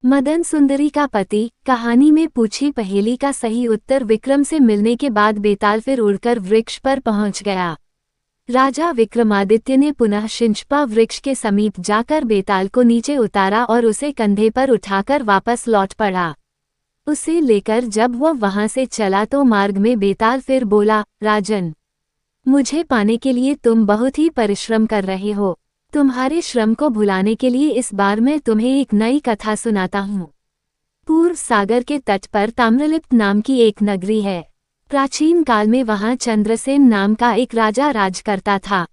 मदन सुंदरी का पति कहानी में पूछी पहेली का सही उत्तर विक्रम से मिलने के बाद बेताल फिर उड़कर वृक्ष पर पहुंच गया। राजा विक्रमादित्य ने पुनः शिंशपा वृक्ष के समीप जाकर बेताल को नीचे उतारा और उसे कंधे पर उठाकर वापस लौट पड़ा। उसे लेकर जब वह वहां से चला तो मार्ग में बेताल फिर बोला, राजन, मुझे पाने के लिए तुम बहुत ही परिश्रम कर रहे हो। तुम्हारे श्रम को भुलाने के लिए इस बार मैं तुम्हें एक नई कथा सुनाता हूँ। पूर्व सागर के तट पर ताम्रलिप्त नाम की एक नगरी है। प्राचीन काल में वहां चंद्रसेन नाम का एक राजा राज करता था।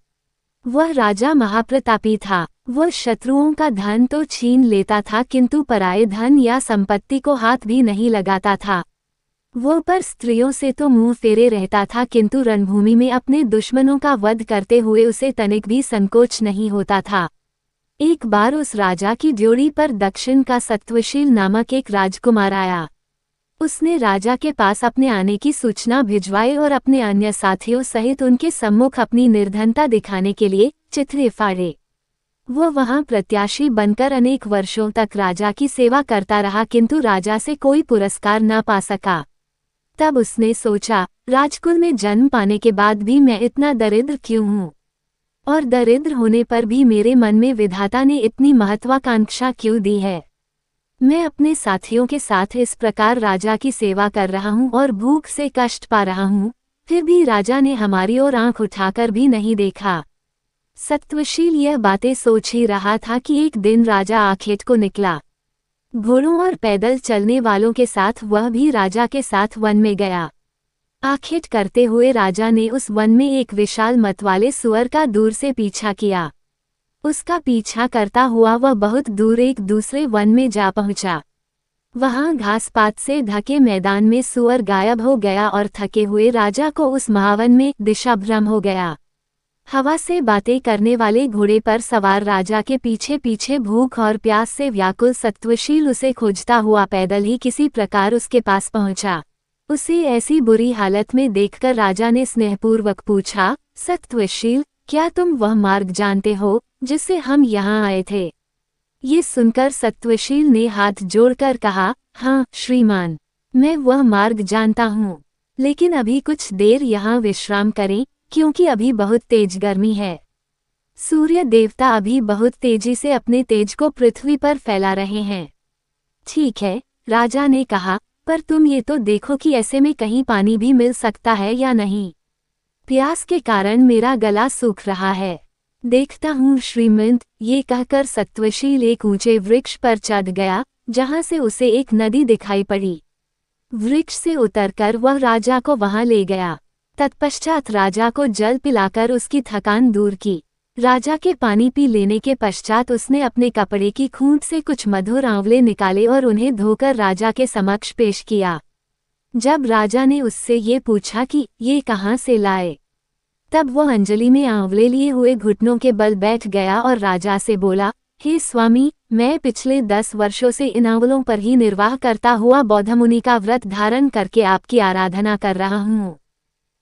वह राजा महाप्रतापी था। वह शत्रुओं का धन तो छीन लेता था किंतु पराये धन या संपत्ति को हाथ भी नहीं लगाता था। वो पर स्त्रियों से तो मुंह फेरे रहता था किंतु रणभूमि में अपने दुश्मनों का वध करते हुए उसे तनिक भी संकोच नहीं होता था। एक बार उस राजा की ड्योढ़ी पर दक्षिण का सत्वशील नामक एक राजकुमार आया। उसने राजा के पास अपने आने की सूचना भिजवाई और अपने अन्य साथियों सहित उनके सम्मुख अपनी निर्धनता दिखाने के लिए चित्रे फाड़े। वह वहां प्रत्याशी बनकर अनेक वर्षों तक राजा की सेवा करता रहा किंतु राजा से कोई पुरस्कार न पा सका। तब उसने सोचा, राजकुल में जन्म पाने के बाद भी मैं इतना दरिद्र क्यों हूँ, और दरिद्र होने पर भी मेरे मन में विधाता ने इतनी महत्वाकांक्षा क्यों दी है। मैं अपने साथियों के साथ इस प्रकार राजा की सेवा कर रहा हूँ और भूख से कष्ट पा रहा हूँ, फिर भी राजा ने हमारी ओर आंख उठाकर भी नहीं देखा। सत्वशील यह बातें सोच ही रहा था कि एक दिन राजा आखेट को निकला। घोड़ों और पैदल चलने वालों के साथ वह भी राजा के साथ वन में गया। आखेट करते हुए राजा ने उस वन में एक विशाल मतवाले सुअर का दूर से पीछा किया। उसका पीछा करता हुआ वह बहुत दूर एक दूसरे वन में जा पहुंचा। वहां घास पात से ढके मैदान में सुअर गायब हो गया और थके हुए राजा को उस महावन में दिशाभ्रम हो गया। हवा से बातें करने वाले घोड़े पर सवार राजा के पीछे पीछे भूख और प्यास से व्याकुल सत्वशील उसे खोजता हुआ पैदल ही किसी प्रकार उसके पास पहुंचा। उसे ऐसी बुरी हालत में देखकर राजा ने स्नेहपूर्वक पूछा, सत्वशील, क्या तुम वह मार्ग जानते हो जिससे हम यहाँ आए थे? ये सुनकर सत्वशील ने हाथ जोड़कर कहा, हाँ श्रीमान, मैं वह मार्ग जानता हूँ, लेकिन अभी कुछ देर यहाँ विश्राम करें क्योंकि अभी बहुत तेज गर्मी है। सूर्य देवता अभी बहुत तेजी से अपने तेज को पृथ्वी पर फैला रहे हैं। ठीक है, राजा ने कहा, पर तुम ये तो देखो कि ऐसे में कहीं पानी भी मिल सकता है या नहीं। प्यास के कारण मेरा गला सूख रहा है। देखता हूँ श्रीमंत, ये कहकर सत्वशील एक ऊंचे वृक्ष पर चढ़ गया जहां से उसे एक नदी दिखाई पड़ी। वृक्ष से उतरकर वह राजा को वहां ले गया। तत्पश्चात राजा को जल पिलाकर उसकी थकान दूर की। राजा के पानी पी लेने के पश्चात उसने अपने कपड़े की खूंट से कुछ मधुर आंवले निकाले और उन्हें धोकर राजा के समक्ष पेश किया। जब राजा ने उससे ये पूछा कि ये कहाँ से लाए, तब वह अंजलि में आंवले लिए हुए घुटनों के बल बैठ गया और राजा से बोला, हे स्वामी, मैं पिछले 10 वर्षों से इन आंवलों पर ही निर्वाह करता हुआ बौद्ध मुनि का व्रत धारण करके आपकी आराधना कर रहा हूँ।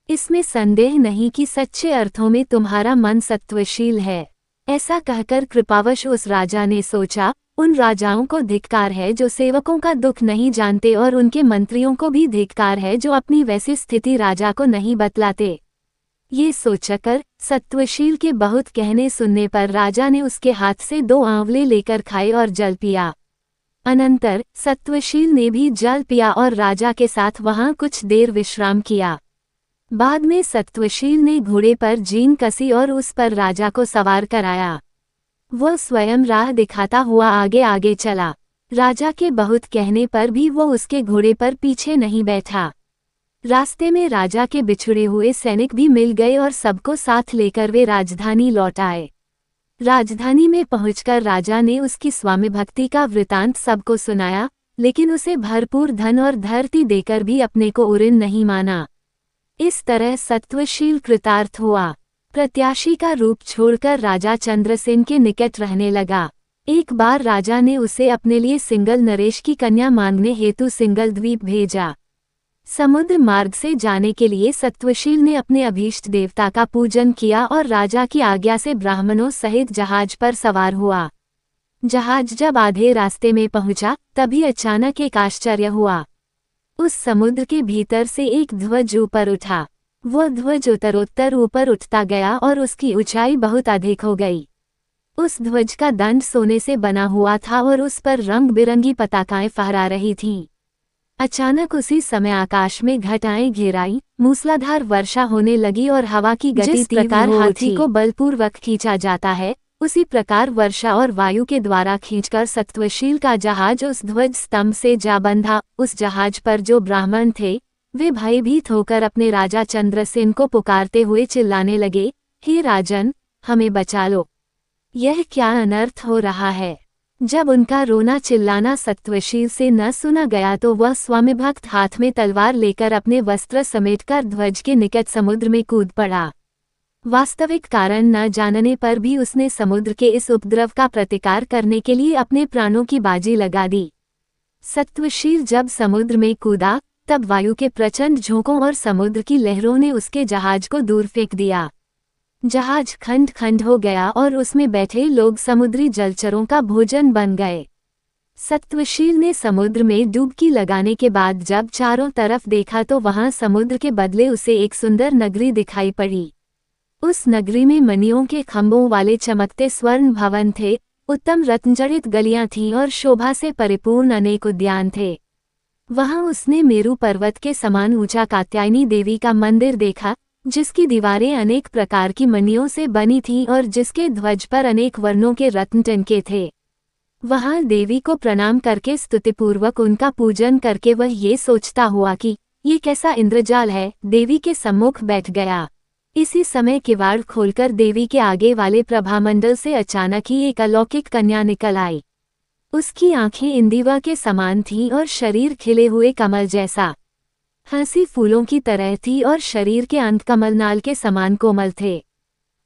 इसमें संदेह नहीं कि सच्चे अर्थों में तुम्हारा मन सत्वशील है। ऐसा कहकर कृपावश उस राजा ने सोचा, उन राजाओं को धिक्कार है जो सेवकों का दुख नहीं जानते और उनके मंत्रियों को भी धिक्कार है जो अपनी वैसी स्थिति राजा को नहीं बतलाते। ये सोचकर सत्वशील के बहुत कहने सुनने पर राजा ने उसके हाथ से 2 आंवले लेकर खाए और जल पिया। अनंतर सत्वशील ने भी जल पिया और राजा के साथ वहां कुछ देर विश्राम किया। बाद में सत्वशील ने घोड़े पर जीन कसी और उस पर राजा को सवार कराया। वह स्वयं राह दिखाता हुआ आगे आगे चला। राजा के बहुत कहने पर भी वह उसके घोड़े पर पीछे नहीं बैठा। रास्ते में राजा के बिछुड़े हुए सैनिक भी मिल गए और सबको साथ लेकर वे राजधानी लौट आए। राजधानी में पहुंचकर राजा ने उसकी स्वामी भक्ति का वृतांत सबको सुनाया, लेकिन उसे भरपूर धन और धरती देकर भी अपने को उऋण नहीं माना। इस तरह सत्वशील कृतार्थ हुआ। प्रत्याशी का रूप छोड़कर राजा चंद्रसेन के निकट रहने लगा। एक बार राजा ने उसे अपने लिए सिंगल नरेश की कन्या मांगने हेतु सिंगल द्वीप भेजा। समुद्र मार्ग से जाने के लिए सत्वशील ने अपने अभीष्ट देवता का पूजन किया और राजा की आज्ञा से ब्राह्मणों सहित जहाज पर सवार हुआ। जहाज जब आधे रास्ते में पहुंचा तभी अचानक एक आश्चर्य हुआ। उस समुद्र के भीतर से एक ध्वज ऊपर उठा। वह ध्वज उत्तरोत्तर ऊपर उठता गया और उसकी ऊंचाई बहुत अधिक हो गई। उस ध्वज का दंड सोने से बना हुआ था और उस पर रंग बिरंगी पताकाएं फहरा रही थीं। अचानक उसी समय आकाश में घटाएं घिर आईं, मूसलाधार वर्षा होने लगी और हवा की गति जिस तीव्र प्रकार हो हाथी उठी। को बलपूर्वक खींचा जाता है, उसी प्रकार वर्षा और वायु के द्वारा खींचकर सत्वशील का जहाज उस ध्वज स्तंभ से जा बंधा। उस जहाज पर जो ब्राह्मण थे वे भयभीत होकर अपने राजा चंद्रसेन को पुकारते हुए चिल्लाने लगे, हे राजन, हमें बचा लो, यह क्या अनर्थ हो रहा है। जब उनका रोना चिल्लाना सत्वशील से न सुना गया तो वह स्वामिभक्त हाथ में तलवार लेकर अपने वस्त्र समेटकर ध्वज के निकट समुद्र में कूद पड़ा। वास्तविक कारण न जानने पर भी उसने समुद्र के इस उपद्रव का प्रतिकार करने के लिए अपने प्राणों की बाजी लगा दी। सत्वशील जब समुद्र में कूदा तब वायु के प्रचंड झोंकों और समुद्र की लहरों ने उसके जहाज को दूर फेंक दिया। जहाज खंड खंड हो गया और उसमें बैठे लोग समुद्री जलचरों का भोजन बन गए। सत्वशील ने समुद्र में डुबकी लगाने के बाद जब चारों तरफ देखा तो वहां समुद्र के बदले उसे एक सुंदर नगरी दिखाई पड़ी। उस नगरी में मणियों के खंभों वाले चमकते स्वर्ण भवन थे, उत्तम रत्नजड़ित गलियां थीं और शोभा से परिपूर्ण अनेक उद्यान थे। वहां उसने मेरु पर्वत के समान ऊंचा कात्यायनी देवी का मंदिर देखा, जिसकी दीवारें अनेक प्रकार की मणियों से बनी थीं और जिसके ध्वज पर अनेक वर्णों के रत्न टिनके थे। वहां देवी को प्रणाम करके स्तुतिपूर्वक उनका पूजन करके वह ये सोचता हुआ कि ये कैसा इंद्रजाल है, देवी के सम्मुख बैठ गया। इसी समय किवाड़ खोलकर देवी के आगे वाले प्रभामंडल से अचानक ही एक अलौकिक कन्या निकल आई। उसकी आंखें इंदिवा के समान थीं और शरीर खिले हुए कमल जैसा, हंसी फूलों की तरह थी और शरीर के अंत कमलनाल के समान कोमल थे।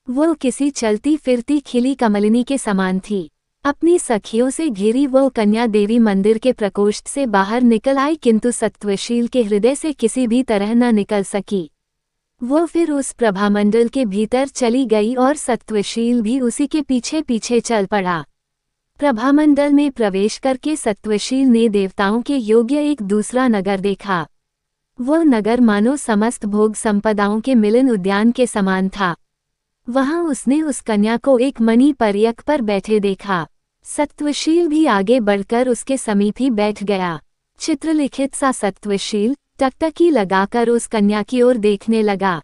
वो किसी चलती फिरती खिली कमलिनी के समान थी। अपनी सखियों से घिरी वो कन्या देवी मंदिर के प्रकोष्ठ से बाहर निकल आई, किंतु सत्वशील के हृदय से किसी भी तरह न निकल सकी। वो फिर उस प्रभामंडल के भीतर चली गई और सत्वशील भी उसी के पीछे पीछे चल पड़ा। प्रभामंडल में प्रवेश करके सत्वशील ने देवताओं के योग्य एक दूसरा नगर देखा। वह नगर मानो समस्त भोग संपदाओं के मिलन उद्यान के समान था। वहां उसने उस कन्या को एक मणि पर्यक पर बैठे देखा। सत्वशील भी आगे बढ़कर उसके समीप ही बैठ गया। चित्रलिखित सा सत्वशील टकटकी लगाकर उस कन्या की ओर देखने लगा।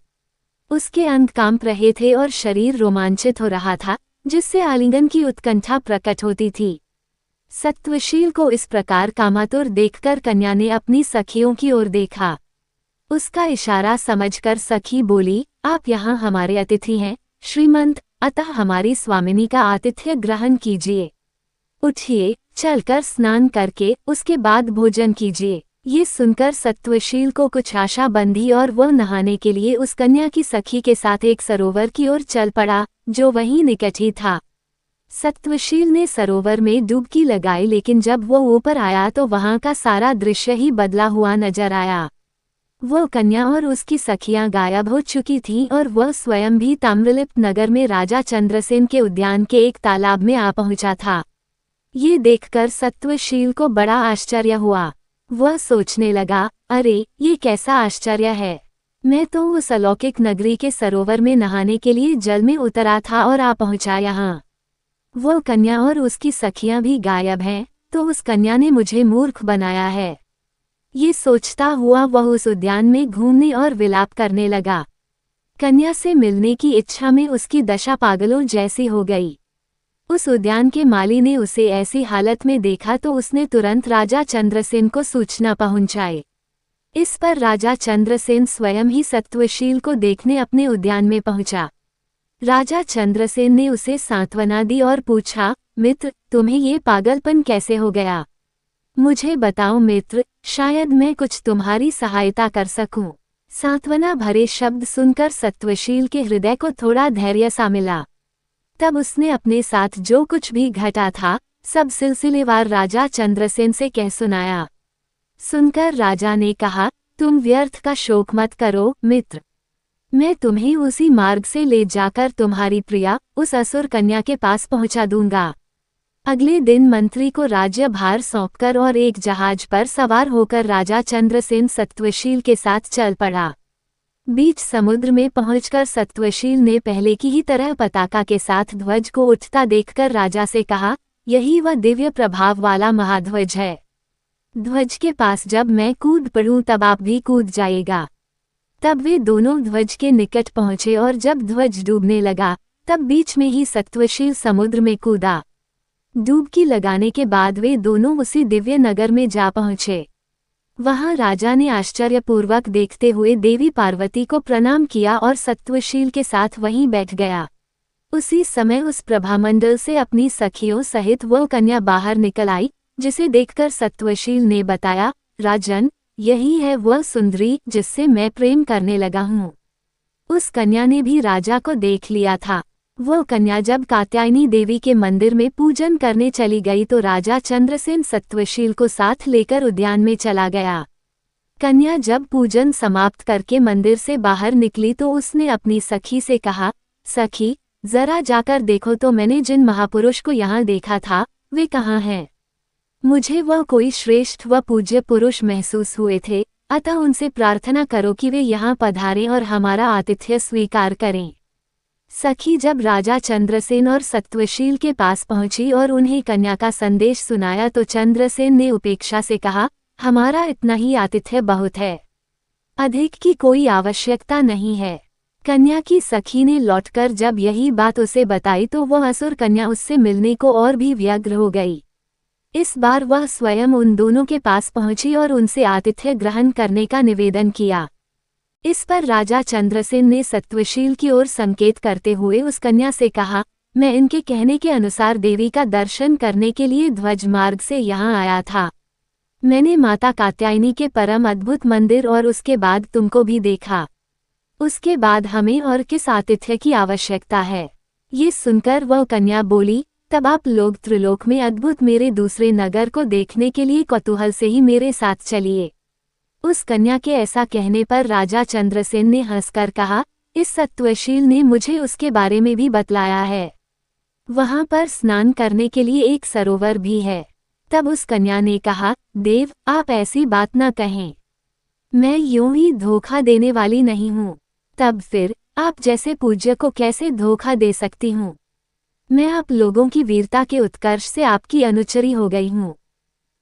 उसके अंग कांप रहे थे और शरीर रोमांचित हो रहा था, जिससे आलिंगन की उत्कंठा प्रकट होती थी। सत्वशील को इस प्रकार कामातुर देखकर कन्या ने अपनी सखियों की ओर देखा। उसका इशारा समझकर सखी बोली, आप यहाँ हमारे अतिथि हैं श्रीमंत, अतः हमारी स्वामिनी का आतिथ्य ग्रहण कीजिए। उठिए, चलकर स्नान करके उसके बाद भोजन कीजिए। ये सुनकर सत्वशील को कुछ आशा बंधी और वह नहाने के लिए उस कन्या की सखी के साथ एक सरोवर की ओर चल पड़ा, जो वहीं निकट ही था। सत्वशील ने सरोवर में डुबकी लगाई, लेकिन जब वो ऊपर आया तो वहां का सारा दृश्य ही बदला हुआ नजर आया। वह कन्या और उसकी सखियां गायब हो चुकी थीं और वह स्वयं भी ताम्रलिप्त नगर में राजा चंद्रसेन के उद्यान के एक तालाब में आ पहुंचा था। ये देखकर सत्वशील को बड़ा आश्चर्य हुआ। वह सोचने लगा, अरे ये कैसा आश्चर्य है, मैं तो उस अलौकिक नगरी के सरोवर में नहाने के लिए जल में उतरा था और आ पहुंचा यहाँ। वह कन्या और उसकी सखियां भी गायब हैं, तो उस कन्या ने मुझे मूर्ख बनाया है। ये सोचता हुआ वह उस उद्यान में घूमने और विलाप करने लगा। कन्या से मिलने की इच्छा में उसकी दशा पागलों जैसी हो गई। उस उद्यान के माली ने उसे ऐसी हालत में देखा तो उसने तुरंत राजा चंद्रसेन को सूचना पहुंचाई। इस पर राजा चंद्रसेन स्वयं ही सत्वशील को देखने अपने उद्यान में पहुंचा। राजा चंद्रसेन ने उसे सांत्वना दी और पूछा, मित्र, तुम्हें ये पागलपन कैसे हो गया? मुझे बताओ मित्र, शायद मैं कुछ तुम्हारी सहायता कर सकूं। सांत्वना भरे शब्द सुनकर सत्वशील के हृदय को थोड़ा धैर्य सा मिला। तब उसने अपने साथ जो कुछ भी घटा था सब सिलसिलेवार राजा चंद्रसेन से कह सुनाया। सुनकर राजा ने कहा, तुम व्यर्थ का शोक मत करो मित्र, मैं तुम्हें उसी मार्ग से ले जाकर तुम्हारी प्रिया उस असुर कन्या के पास पहुंचा दूंगा। अगले दिन मंत्री को राज्यभार सौंपकर और एक जहाज पर सवार होकर राजा चंद्रसेन सत्वशील के साथ चल पड़ा। बीच समुद्र में पहुंचकर सत्वशील ने पहले की ही तरह पताका के साथ ध्वज को उठता देखकर राजा से कहा, यही वह दिव्य प्रभाव वाला महाध्वज है। ध्वज के पास जब मैं कूद पड़ूं तब आप भी कूद जाएगा। तब वे दोनों ध्वज के निकट पहुंचे और जब ध्वज डूबने लगा तब बीच में ही सत्वशील समुद्र में कूदा। डुबकी लगाने के बाद वे दोनों उसी दिव्य नगर में जा पहुंचे। वहां राजा ने आश्चर्यपूर्वक देखते हुए देवी पार्वती को प्रणाम किया और सत्वशील के साथ वहीं बैठ गया। उसी समय उस प्रभामंडल से अपनी सखियों सहित वह कन्या बाहर निकल आई, जिसे देखकर सत्वशील ने बताया, राजन, यही है वह सुंदरी जिससे मैं प्रेम करने लगा हूँ। उस कन्या ने भी राजा को देख लिया था। वह कन्या जब कात्यायनी देवी के मंदिर में पूजन करने चली गई तो राजा चंद्रसेन सत्वशील को साथ लेकर उद्यान में चला गया। कन्या जब पूजन समाप्त करके मंदिर से बाहर निकली तो उसने अपनी सखी से कहा, सखी, जरा जाकर देखो तो मैंने जिन महापुरुष को यहाँ देखा था वे कहाँ हैं। मुझे वह कोई श्रेष्ठ व पूज्य पुरुष महसूस हुए थे, अतः उनसे प्रार्थना करो कि वे यहाँ पधारें और हमारा आतिथ्य स्वीकार करें। सखी जब राजा चंद्रसेन और सत्वशील के पास पहुंची और उन्हें कन्या का संदेश सुनाया तो चंद्रसेन ने उपेक्षा से कहा, हमारा इतना ही आतिथ्य बहुत है, अधिक की कोई आवश्यकता नहीं है। कन्या की सखी ने लौटकर जब यही बात उसे बताई तो वह असुर कन्या उससे मिलने को और भी व्यग्र हो गई। इस बार वह स्वयं उन दोनों के पास पहुंची और उनसे आतिथ्य ग्रहण करने का निवेदन किया। इस पर राजा चंद्रसेन ने सत्वशील की ओर संकेत करते हुए उस कन्या से कहा, मैं इनके कहने के अनुसार देवी का दर्शन करने के लिए ध्वज मार्ग से यहाँ आया था। मैंने माता कात्यायनी के परम अद्भुत मंदिर और उसके बाद तुमको भी देखा। उसके बाद हमें और किस आतिथ्य की आवश्यकता है। ये सुनकर वह कन्या बोली, तब आप लोग त्रिलोक में अद्भुत मेरे दूसरे नगर को देखने के लिए कौतूहल से ही मेरे साथ चलिए। उस कन्या के ऐसा कहने पर राजा चंद्रसेन ने हंसकर कहा, इस सत्वशील ने मुझे उसके बारे में भी बतलाया है। वहां पर स्नान करने के लिए एक सरोवर भी है। तब उस कन्या ने कहा, देव, आप ऐसी बात न कहें, मैं यूं ही धोखा देने वाली नहीं हूँ। तब फिर आप जैसे पूज्य को कैसे धोखा दे सकती हूँ। मैं आप लोगों की वीरता के उत्कर्ष से आपकी अनुचरी हो गई हूँ,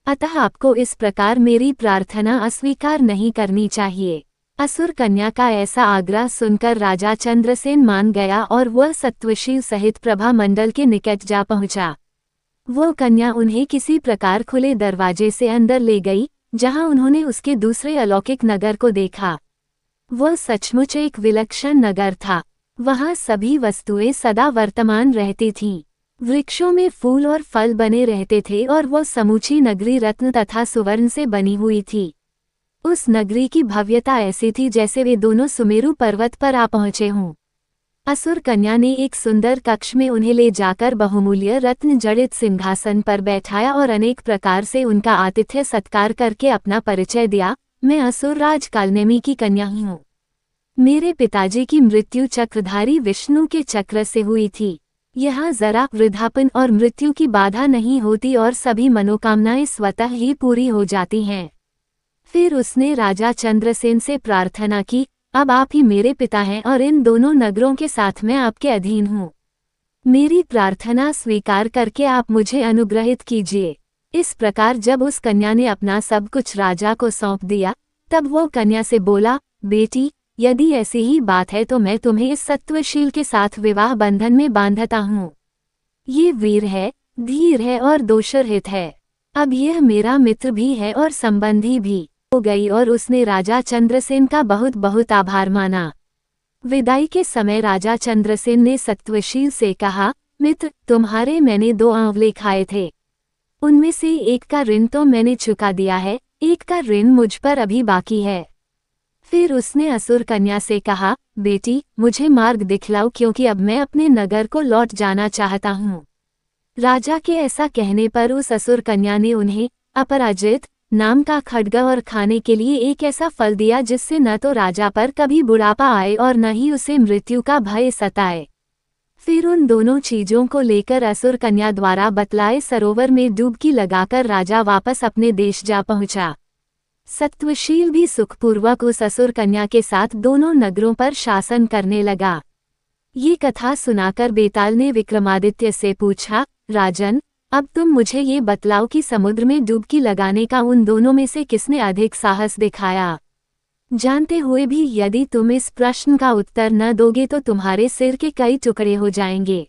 अतः आपको इस प्रकार मेरी प्रार्थना अस्वीकार नहीं करनी चाहिए। असुर कन्या का ऐसा आग्रह सुनकर राजा चंद्रसेन मान गया और वह सत्वशील सहित प्रभा मंडल के निकट जा पहुंचा। वो कन्या उन्हें किसी प्रकार खुले दरवाजे से अंदर ले गई, जहां उन्होंने उसके दूसरे अलौकिक नगर को देखा। वह सचमुच एक विलक्षण नगर था। वहां सभी वस्तुएं सदा वर्तमान रहती थीं। वृक्षों में फूल और फल बने रहते थे और वह समूची नगरी रत्न तथा सुवर्ण से बनी हुई थी। उस नगरी की भव्यता ऐसी थी जैसे वे दोनों सुमेरु पर्वत पर आ पहुंचे हों। असुर कन्या ने एक सुंदर कक्ष में उन्हें ले जाकर बहुमूल्य रत्न जड़ित सिंहासन पर बैठाया और अनेक प्रकार से उनका आतिथ्य सत्कार करके अपना परिचय दिया, मैं असुर राज कालनेमी की कन्या हूँ। मेरे पिताजी की मृत्यु चक्रधारी विष्णु के चक्र से हुई थी। यहाँ जरा वृद्धापन और मृत्यु की बाधा नहीं होती और सभी मनोकामनाएं स्वतः ही पूरी हो जाती हैं। फिर उसने राजा चंद्रसेन से प्रार्थना की, अब आप ही मेरे पिता हैं और इन दोनों नगरों के साथ मैं आपके अधीन हूँ। मेरी प्रार्थना स्वीकार करके आप मुझे अनुग्रहित कीजिए। इस प्रकार जब उस कन्या ने अपना सब कुछ राजा को सौंप दिया, तब वो कन्या से बोला, बेटी, यदि ऐसी ही बात है तो मैं तुम्हें इस सत्वशील के साथ विवाह बंधन में बांधता हूँ। ये वीर है, धीर है और दोषरहित है। अब यह मेरा मित्र भी है और संबंधी भी हो गई और उसने राजा चंद्रसेन का बहुत बहुत आभार माना। विदाई के समय राजा चंद्रसेन ने सत्वशील से कहा, मित्र, तुम्हारे मैंने 2 आंवले खाए थे। उनमें से एक का ऋण तो मैंने चुका दिया है, एक का ऋण मुझ पर अभी बाकी है। फिर उसने असुर कन्या से कहा, बेटी, मुझे मार्ग दिखलाओ क्योंकि अब मैं अपने नगर को लौट जाना चाहता हूँ। राजा के ऐसा कहने पर उस असुर कन्या ने उन्हें अपराजित नाम का खड्ग और खाने के लिए एक ऐसा फल दिया जिससे न तो राजा पर कभी बुढ़ापा आए और न ही उसे मृत्यु का भय सताए। फिर उन दोनों चीजों को लेकर असुर कन्या द्वारा बतलाए सरोवर में डुबकी लगाकर राजा वापस अपने देश जा पहुंचा। सत्वशील भी सुखपूर्वक उस असुर कन्या के साथ दोनों नगरों पर शासन करने लगा। ये कथा सुनाकर बेताल ने विक्रमादित्य से पूछा, राजन, अब तुम मुझे ये बतलाओ कि समुद्र में डुबकी लगाने का उन दोनों में से किसने अधिक साहस दिखाया। जानते हुए भी यदि तुम इस प्रश्न का उत्तर न दोगे तो तुम्हारे सिर के कई टुकड़े हो जाएंगे।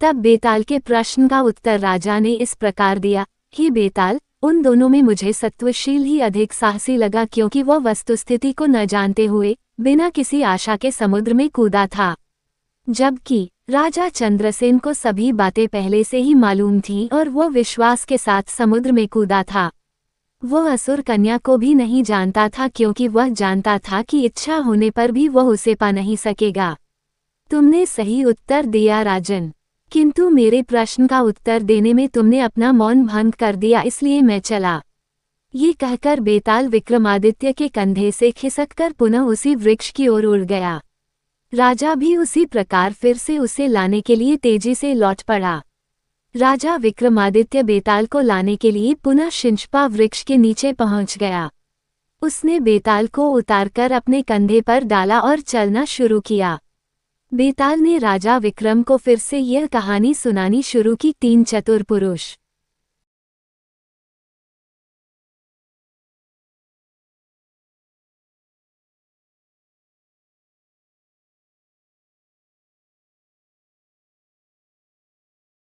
तब बेताल के प्रश्न का उत्तर राजा ने इस प्रकार दिया, हे बेताल, उन दोनों में मुझे सत्वशील ही अधिक साहसी लगा, क्योंकि वह वस्तुस्थिति को न जानते हुए बिना किसी आशा के समुद्र में कूदा था। जबकि राजा चंद्रसेन को सभी बातें पहले से ही मालूम थीं और वह विश्वास के साथ समुद्र में कूदा था। वह असुर कन्या को भी नहीं जानता था, क्योंकि वह जानता था कि इच्छा होने पर भी वह उसे पा नहीं सकेगा। तुमने सही उत्तर दिया राजन, किंतु मेरे प्रश्न का उत्तर देने में तुमने अपना मौन भंग कर दिया, इसलिए मैं चला। ये कहकर बेताल विक्रमादित्य के कंधे से खिसककर पुनः उसी वृक्ष की ओर उड़ गया। राजा भी उसी प्रकार फिर से उसे लाने के लिए तेजी से लौट पड़ा। राजा विक्रमादित्य बेताल को लाने के लिए पुनः शिंशपा वृक्ष के नीचे पहुंच गया। उसने बेताल को उतारकर अपने कंधे पर डाला और चलना शुरू किया। बेताल ने राजा विक्रम को फिर से यह कहानी सुनानी शुरू की, तीन चतुर पुरुष।